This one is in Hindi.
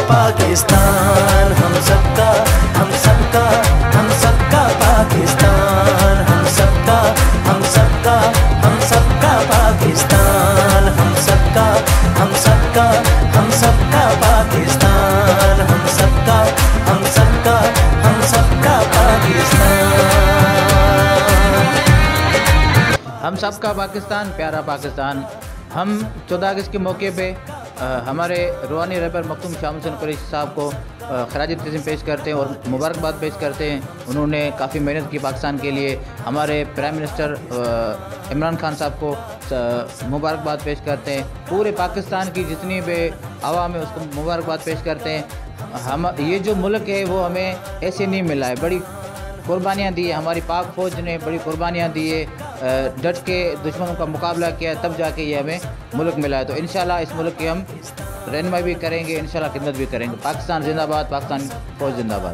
पाकिस्तान हम सबका, हम सबका, हम सबका पाकिस्तान, हम सबका, हम सबका, हम सबका पाकिस्तान, हम सबका, हम सबका, हम सबका पाकिस्तान, हम सबका, हम सबका, हम सबका पाकिस्तान। हम सबका पाकिस्तान, प्यारा पाकिस्तान। हम 14 अगस्त के मौके पे हमारे रूहानी रहबर मखदूम शाह हुसैन कुरैशी साहब को खराज तज़ीम पेश करते हैं और मुबारकबाद पेश करते हैं। उन्होंने काफ़ी मेहनत की पाकिस्तान के लिए। हमारे प्राइम मिनिस्टर इमरान खान साहब को मुबारकबाद पेश करते हैं। पूरे पाकिस्तान की जितनी भी आवाम है उसको मुबारकबाद पेश करते हैं। हम ये जो मुल्क है वो हमें ऐसे नहीं मिला है, बड़ी कुर्बानियाँ दी है। हमारी पाक फ़ौज ने बड़ी कुर्बानियाँ दी है, डट के दुश्मनों का मुकाबला किया, तब जाके ये हमें मुल्क मिला है। तो इंशाल्लाह इस मुल्क की हम रहनुमाई भी करेंगे, इंशाल्लाह खिदमत भी करेंगे। पाकिस्तान जिंदाबाद, पाकिस्तान फ़ौज जिंदाबाद।